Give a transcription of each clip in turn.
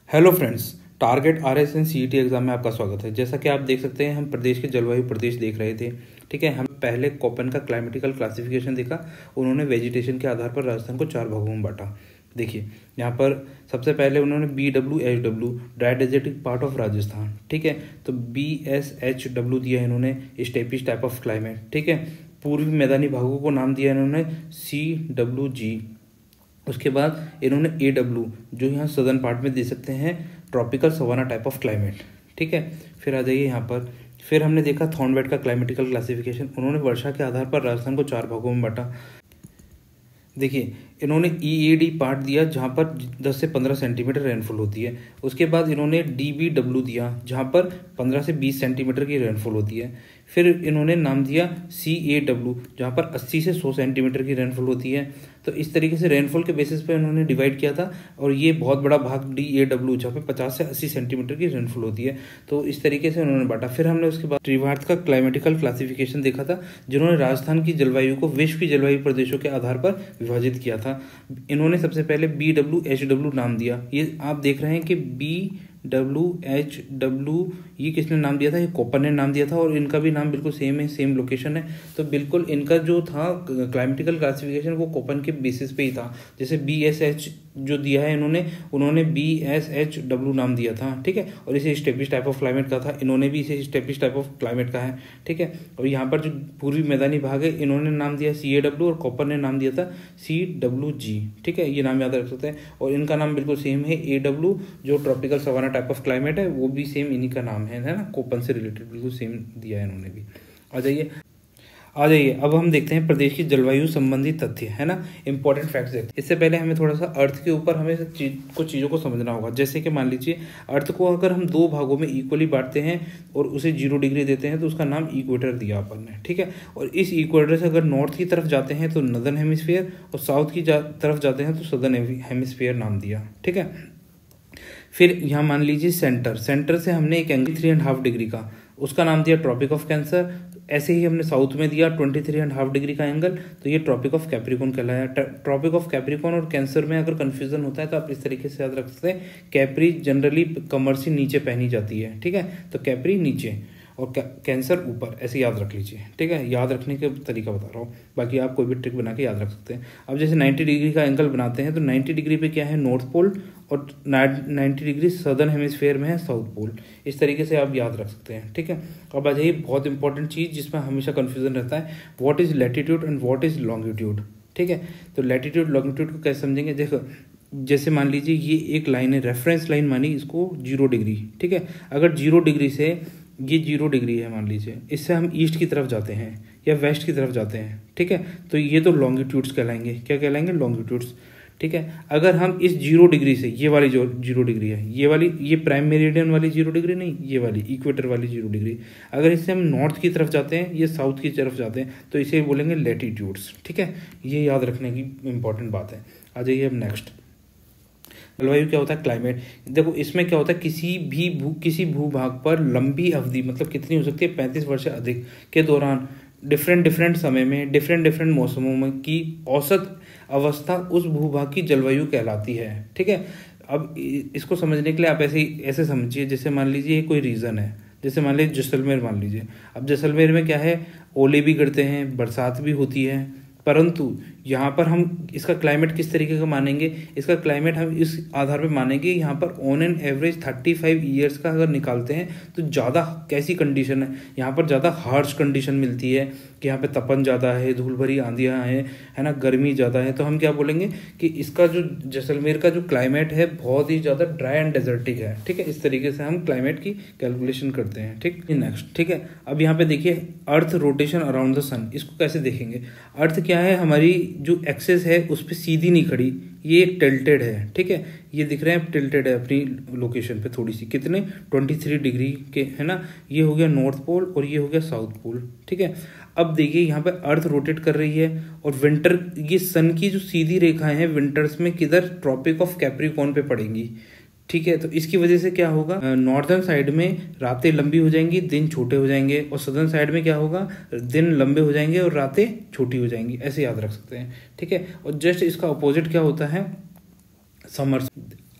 Hello friends, target RS and CET exam में आपका स्वागत है। जैसा कि आप देख सकते हैं, हम प्रदेश के जलवायु प्रदेश देख रहे थे। ठीक है, हम पहले कोपन का क्लाइमेटिकल क्लासिफिकेशन देखा। उन्होंने वेजिटेशन के आधार पर राजस्थान को 4 भागों में बांटा। देखिए यहाँ पर सबसे पहले उन्होंने BWHW dry desertic part of Rajasthan, ठीक है, तो BSHW दिया इन्होंने स्टेपिश टाइप ऑफ क्लाइमेट। ठीक है, पूर्वी मैदानी भागों को नाम दिया इन्होंने CWG। उसके बाद इन्होंने AW जो यहाँ सदर्न पार्ट में दे सकते हैं tropical savanna type of climate. ठीक है, फिर आ जाइए यहाँ पर। फिर हमने देखा थॉर्नवेट का क्लाइमेटिकल क्लासिफिकेशन। उन्होंने वर्षा के आधार पर राजस्थान को 4 भागों में बांटा। देखिए इन्होंने EAD पार्ट दिया जहाँ पर 10 से 15 सेंटीमीटर रेनफॉल होती है। उसके बाद इन्होंने DBW दिया जहाँ पर 15 से 20 सेंटीमीटर की रेनफॉल होती है। फिर इन्होंने नाम दिया CAW जहाँ पर 80 से 100 सेंटीमीटर की रेनफॉल होती है। तो इस तरीके से रेनफॉल के बेसिस पे इन्होंने डिवाइड किया था। और ये बहुत बड़ा भाग DAW जहाँ पे 50 से 80 सेंटीमीटर की रेनफॉल होती है। तो इस तरीके से उन्होंने बांटा। फिर हमने उसके बाद त्रिभारत का क्लाइमेटिकल क्लासिफिकेशन देखा था, जिन्होंने राजस्थान की जलवायु को विश्व की जलवायु प्रदेशों के आधार पर विभाजित किया था। इन्होंने सबसे पहले BWHW नाम दिया। ये आप देख रहे हैं कि BWHW ये किसने नाम दिया था? ये कोपन ने नाम दिया था। और इनका भी नाम बिल्कुल सेम है, सेम लोकेशन है। तो बिल्कुल इनका जो था क्लाइमेटिकल क्लासिफिकेशन वो कोपन के बेसिस पे ही था। जैसे BSH जो दिया है उन्होंने BSHW नाम दिया था। ठीक है, और इसे स्टेपिश टाइप ऑफ क्लाइमेट का था। इन्होंने भी इसे स्टेपिश टाइप ऑफ क्लाइमेट का है। ठीक है, और यहाँ पर जो पूर्वी मैदानी भाग है इन्होंने नाम दिया CAW और कोपन ने नाम दिया था CWG। ठीक है, ये नाम याद रख सकते हैं। और इनका नाम बिल्कुल सेम है। AW जो tropical savanna type of climate है वो भी सेम इन्हीं का नाम है ना, कोपन से रिलेटेड बिल्कुल सेम दिया है इन्होंने भी। आ जाइए अब हम देखते हैं प्रदेश की जलवायु संबंधी तथ्य, है ना, इंपॉर्टेंट फैक्ट्स देखते हैं। इससे पहले हमें थोड़ा सा अर्थ के ऊपर हमें कुछ चीज़ों को समझना होगा। जैसे कि मान लीजिए अर्थ को अगर हम 2 भागों में इक्वली बांटते हैं और उसे 0 डिग्री देते हैं तो उसका नाम इक्वेटर दिया अपन ने। ठीक है, और इस इक्वेटर से अगर नॉर्थ की तरफ जाते हैं तो नॉर्दर्न हेमिस्फीयर और साउथ की तरफ जाते हैं तो सदर्न हेमिस्फीयर नाम दिया। ठीक है, फिर यहाँ मान लीजिए सेंटर से हमने एक एंगल 3.5 डिग्री का, उसका नाम दिया ट्रॉपिक ऑफ कैंसर। ऐसे ही हमने साउथ में दिया 23.5 डिग्री का एंगल, तो ये ट्रॉपिक ऑफ कैप्रिकॉन कहलाया। ट्रॉपिक ऑफ कैप्रिकॉन और कैंसर में अगर कंफ्यूजन होता है तो आप इस तरीके से याद रख सकते हैं। कैप्री जनरली कमर से नीचे पहनी जाती है। ठीक है, तो कैप्री नीचे और कैंसर ऊपर, ऐसे याद रख लीजिए। ठीक है, याद रखने का तरीका बता रहा हूँ, बाकी आप कोई भी ट्रिक बना के याद रख सकते हैं। अब जैसे 90 डिग्री का एंगल बनाते हैं तो 90 डिग्री पे क्या है? नॉर्थ पोल, और 90 डिग्री सदर्न हेमिस्फीयर में है साउथ पोल। इस तरीके से आप याद रख सकते हैं। ठीक है, अब आ जाइए बहुत इंपॉर्टेंट चीज़ जिसमें हमेशा कन्फ्यूजन रहता है, what is latitude and what is longitude. ठीक है, तो लैटिट्यूड लॉन्गिट्यूड को कैसे समझेंगे? देखो जैसे मान लीजिए ये एक लाइन है, रेफरेंस लाइन मानी इसको 0 डिग्री। ठीक है, अगर 0 डिग्री से ये 0 डिग्री है मान लीजिए, इससे हम ईस्ट की तरफ जाते हैं या वेस्ट की तरफ जाते हैं। ठीक है, तो ये तो लॉन्गिट्यूड्स कहलाएंगे। क्या कहलाएंगे? लॉन्गिट्यूड्स। ठीक है, अगर हम इस 0 डिग्री से, ये वाली जो 0 डिग्री है, ये प्राइम मेरिडियन वाली 0 डिग्री नहीं, ये वाली इक्वेटर वाली 0 डिग्री, अगर इससे हम नॉर्थ की तरफ जाते हैं, ये साउथ की तरफ जाते हैं, तो इसे बोलेंगे लैटिट्यूड्स। ठीक है, ये याद रखने की इंपॉर्टेंट बात है। आ जाइए अब नेक्स्ट, जलवायु क्या होता है? क्लाइमेट। देखो इसमें क्या होता है, किसी भूभाग पर लंबी अवधि, मतलब कितनी हो सकती है? 35 वर्ष से अधिक के दौरान डिफरेंट समय में डिफरेंट मौसमों में की औसत अवस्था उस भूभाग की जलवायु कहलाती है। ठीक है, अब इसको समझने के लिए आप ऐसे समझिए, जैसे मान लीजिए कोई रीजन है, जैसे मान लीजिए जैसलमेर मान लीजिए। अब जैसलमेर में क्या है? ओले भी गिरते हैं, बरसात भी होती है, परंतु यहाँ पर हम इसका क्लाइमेट किस तरीके का मानेंगे? इसका क्लाइमेट हम इस आधार पर मानेंगे, यहाँ पर ऑन एन एवरेज 35 ईयर्स का अगर निकालते हैं तो ज़्यादा कैसी कंडीशन है? यहाँ पर ज़्यादा हार्श कंडीशन मिलती है कि यहाँ पे तपन ज़्यादा है, धूल भरी आंधियाँ हैं, है ना, गर्मी ज़्यादा है। तो हम क्या बोलेंगे कि इसका जो जैसलमेर का जो क्लाइमेट है बहुत ही ज़्यादा ड्राई एंड डेजर्टिक है। ठीक है, इस तरीके से हम क्लाइमेट की कैलकुलेशन करते हैं। ठीक, नेक्स्ट। ठीक है, अब यहाँ पे देखिए अर्थ रोटेशन अराउंड द सन, इसको कैसे देखेंगे? अर्थ क्या है? हमारी जो एक्सेस है उस पर सीधी नहीं खड़ी, ये टिल्टेड है। ठीक है, ये दिख रहे हैं टिल्टेड है अपनी लोकेशन पे थोड़ी सी, कितने 23 डिग्री के, है ना। ये हो गया नॉर्थ पोल और ये हो गया साउथ पोल। ठीक है, अब देखिए यहाँ पे अर्थ रोटेट कर रही है और विंटर, ये सन की जो सीधी रेखाएं हैं विंटर्स में किधर? ट्रॉपिक ऑफ कैप्रिकॉन पे पड़ेंगी। ठीक है, तो इसकी वजह से क्या होगा? नॉर्दर्न साइड में रातें लंबी हो जाएंगी, दिन छोटे हो जाएंगे, और सदर्न साइड में क्या होगा? दिन लंबे हो जाएंगे और रातें छोटी हो जाएंगी। ऐसे याद रख सकते हैं। ठीक है, और जस्ट इसका अपोजिट क्या होता है? समर।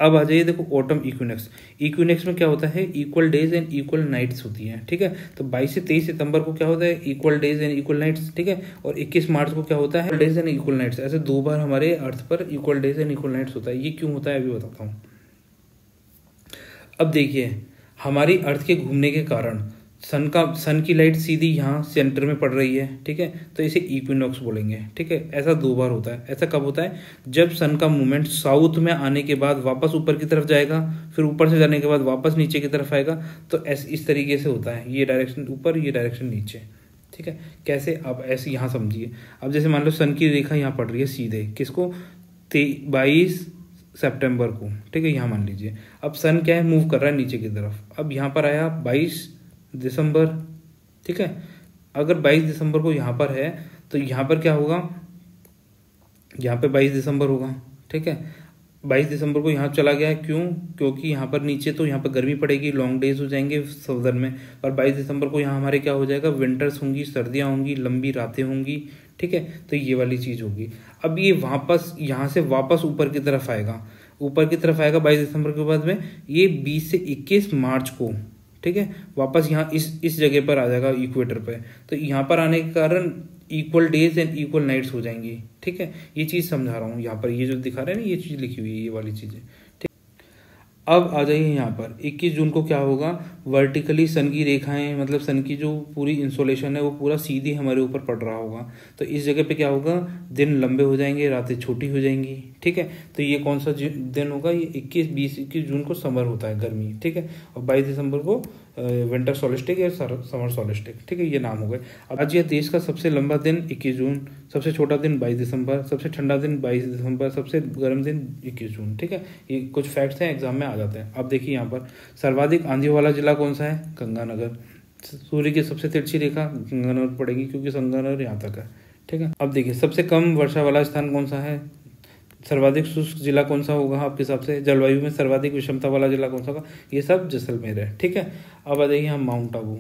अब आ जाइए, देखो ऑटम इक्विनेक्स। इक्विनेक्स में क्या होता है, equal days and equal nights होती हैं, ठीक है। तो 22 से 23 सितंबर को क्या होता है, equal days and equal nights, ठीक है। और 21 मार्च को क्या होता है, डेज एंड इक्वल नाइट्स। ऐसे 2 बार हमारे अर्थ पर equal days and equal nights होता है। ये क्यों होता है अभी बताता हूँ। अब देखिए, हमारी अर्थ के घूमने के कारण सन की लाइट सीधी यहाँ सेंटर में पड़ रही है, ठीक है। तो इसे इक्विनॉक्स बोलेंगे, ठीक है। ऐसा 2 बार होता है। ऐसा कब होता है, जब सन का मूवमेंट साउथ में आने के बाद वापस ऊपर की तरफ जाएगा, फिर ऊपर से जाने के बाद वापस नीचे की तरफ आएगा। तो इस तरीके से होता है, ये डायरेक्शन ऊपर, ये डायरेक्शन नीचे, ठीक है। कैसे, अब ऐसे यहाँ समझिए। अब जैसे मान लो सन की रेखा यहाँ पड़ रही है सीधे, किसको, 22 सितंबर को, ठीक है। यहाँ मान लीजिए, अब सन क्या है, मूव कर रहा है नीचे की तरफ। अब यहाँ पर आया 22 दिसंबर, ठीक है। अगर 22 दिसंबर को यहाँ पर है तो यहाँ पर क्या होगा, यहाँ पे 22 दिसंबर होगा, ठीक है। 22 दिसंबर को यहाँ चला गया है, क्यों, क्योंकि यहाँ पर नीचे तो यहाँ पर गर्मी पड़ेगी, लॉन्ग डेज हो जाएंगे सदर्न में। और 22 दिसंबर को यहाँ हमारे क्या हो जाएगा, विंटर्स होंगी, सर्दियाँ होंगी, लंबी रातें होंगी, ठीक है। तो ये वाली चीज़ होगी। अब ये वापस यहाँ से वापस ऊपर की तरफ आएगा, ऊपर की तरफ आएगा 22 दिसंबर के बाद में। ये 20 से 21 मार्च को, ठीक है, वापस यहाँ इस जगह पर आ जाएगा, इक्वेटर पे। तो यहाँ पर आने के कारण equal days and equal nights हो जाएंगी, ठीक है। ये चीज़ समझा रहा हूँ यहाँ पर, ये जो दिखा रहे हैं ना, ये चीज़ लिखी हुई है, ये वाली चीज़ें, ठीक। अब आ जाइए यहाँ पर 21 जून को क्या होगा, वर्टिकली सन की रेखाएं, मतलब सन की जो पूरी इंसोलेशन है वो पूरा सीधी हमारे ऊपर पड़ रहा होगा। तो इस जगह पे क्या होगा, दिन लंबे हो जाएंगे, रातें छोटी हो जाएंगी, ठीक है। तो ये कौन सा दिन होगा, ये 21 जून को समर होता है, गर्मी, ठीक है। और 22 दिसंबर को विंटर सोलिस्टिक या समर सोलिस्टिक, ठीक है, ये नाम हो गए। अब आज यह देश का सबसे लंबा दिन 21 जून, सबसे छोटा दिन 22 दिसंबर, सबसे ठंडा दिन 22 दिसंबर, सबसे गर्म दिन 21 जून, ठीक है। ये कुछ फैक्ट्स हैं, एग्जाम में आ जाते हैं। अब देखिए यहाँ पर सर्वाधिक आंधी वाला जिला कौन सा है, गंगानगर। सूर्य की सबसे तिरछी रेखा गंगानगर पड़ेगी, क्योंकि गंगानगर यहाँ तक है, ठीक है। अब देखिए सबसे कम वर्षा वाला स्थान कौन सा है, सर्वाधिक शुष्क जिला कौन सा होगा आपके हिसाब से, जलवायु में सर्वाधिक विषमता वाला जिला कौन सा होगा, ये सब जैसलमेर है, ठीक है। अब आ जाइए हम माउंट आबू।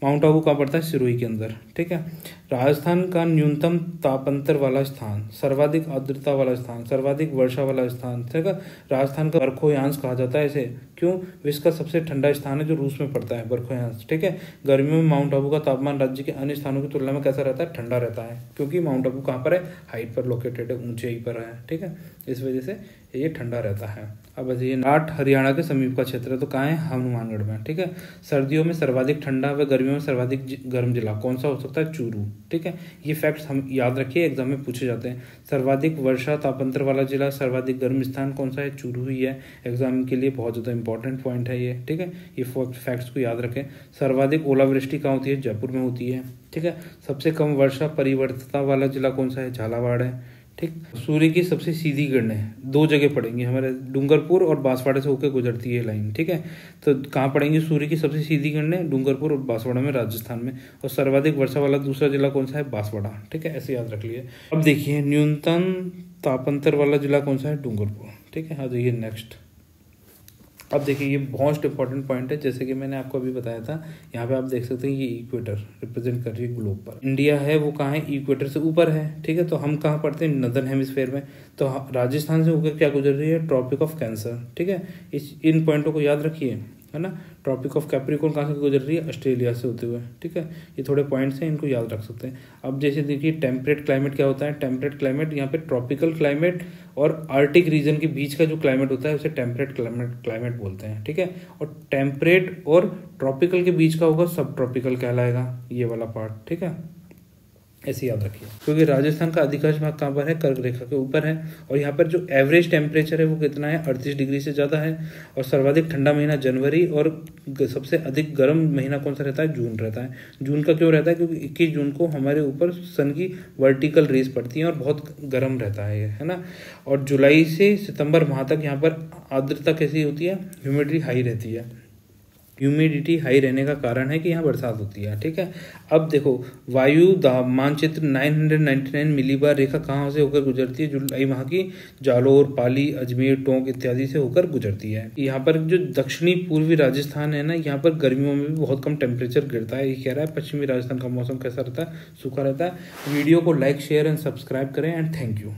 माउंट आबू कहाँ पड़ता है, सिरोही के अंदर, ठीक है। राजस्थान का न्यूनतम तापांतर वाला स्थान, सर्वाधिक आर्द्रता वाला स्थान, सर्वाधिक वर्षा वाला स्थान, ठीक है। राजस्थान का बर्खोयांश कहा जाता है इसे, क्यों, विश्व का सबसे ठंडा स्थान है जो रूस में पड़ता है, बर्खोयांश, ठीक है। गर्मियों में माउंट आबू का तापमान राज्य के अन्य स्थानों की तुलना में कैसा रहता है, ठंडा रहता है, क्योंकि माउंट आबू कहाँ पर है, हाइट पर लोकेटेड है, ऊंचाई पर है, ठीक है। इस वजह से ये ठंडा रहता है। अब ये नाट हरियाणा के समीप का क्षेत्र है, तो कहाँ है, हनुमानगढ़ में, ठीक है। सर्दियों में सर्वाधिक ठंडा व गर्मियों में सर्वाधिक गर्म जिला कौन सा हो सकता है, चूरू, ठीक है। ये फैक्ट्स हम याद रखिए, एग्जाम में पूछे जाते हैं। सर्वाधिक वर्षा तापांतर वाला जिला, सर्वाधिक गर्म स्थान कौन सा है, चूरू ही है। एग्जाम के लिए बहुत ज़्यादा इंपॉर्टेंट पॉइंट है ये, ठीक है। ये फैक्ट्स को याद रखें। सर्वाधिक ओलावृष्टि कहाँ होती है, जयपुर में होती है, ठीक है। सबसे कम वर्षा परिवर्तता वाला जिला कौन सा है, झालावाड़ है, ठीक। सूर्य की सबसे सीधी किरणें 2 जगह पड़ेंगी हमारे, डूंगरपुर और बांसवाड़ा से होकर गुजरती है लाइन, ठीक है। तो कहाँ पड़ेंगी सूर्य की सबसे सीधी किरणें, डूंगरपुर और बांसवाड़ा में, राजस्थान में। और सर्वाधिक वर्षा वाला दूसरा जिला कौन सा है, बांसवाड़ा, ठीक है, ऐसे याद रख लिए। अब देखिए न्यूनतम तापांतर वाला जिला कौन सा है, डूंगरपुर, ठीक है। हाँ देखिए नेक्स्ट। अब देखिए ये मोस्ट इंपॉर्टेंट पॉइंट है, जैसे कि मैंने आपको अभी बताया था, यहाँ पे आप देख सकते हैं ये इक्वेटर रिप्रेजेंट कर रही है ग्लोब पर। इंडिया है वो कहाँ है, इक्वेटर से ऊपर है, ठीक है। तो हम कहाँ पड़ते हैं, नदर्न हेमिस्फेयर में। तो राजस्थान से होकर क्या गुजर रही है, ट्रॉपिक ऑफ कैंसर, ठीक है। इन पॉइंटों को याद रखिए, है ना। ट्रॉपिक ऑफ कैप्रिकॉर्न कहाँ से गुजर रही है, ऑस्ट्रेलिया से होते हुए, ठीक है। ये थोड़े पॉइंट्स हैं, इनको याद रख सकते हैं। अब जैसे देखिए टेम्परेट क्लाइमेट क्या होता है, टेम्परेट क्लाइमेट यहाँ पे ट्रॉपिकल क्लाइमेट और आर्टिक रीजन के बीच का जो क्लाइमेट होता है उसे टेम्परेट क्लाइमेट बोलते हैं, ठीक है। और टेम्परेट और ट्रॉपिकल के बीच का होगा सब ट्रॉपिकल कहलाएगा, ये वाला पार्ट, ठीक है। ऐसे याद रखिए, क्योंकि राजस्थान का अधिकांश भाग कहाँ पर है, कर्क रेखा के ऊपर है। और यहाँ पर जो एवरेज टेम्परेचर है वो कितना है, 38 डिग्री से ज़्यादा है। और सर्वाधिक ठंडा महीना जनवरी, और सबसे अधिक गर्म महीना कौन सा रहता है, जून रहता है। जून का क्यों रहता है, क्योंकि 21 जून को हमारे ऊपर सन की वर्टिकल रेस पड़ती है और बहुत गर्म रहता है ना। और जुलाई से सितंबर माह तक यहाँ पर आर्द्रता कैसी होती है, ह्यूमिडिटी हाई रहती है। ह्यूमिडिटी हाई रहने का कारण है कि यहाँ बरसात होती है, ठीक है। अब देखो वायु दाब मानचित्र 999 मिलीबार रेखा कहाँ से होकर गुजरती है, जुलाई माह की जालोर, पाली, अजमेर, टोंक इत्यादि से होकर गुजरती है। यहाँ पर जो दक्षिणी पूर्वी राजस्थान है ना, यहाँ पर गर्मियों में भी बहुत कम टेम्परेचर गिरता है। ये कह रहा है पश्चिमी राजस्थान का मौसम कैसा रहता है, सूखा रहता है। वीडियो को लाइक, शेयर एंड सब्सक्राइब करें एंड थैंक यू।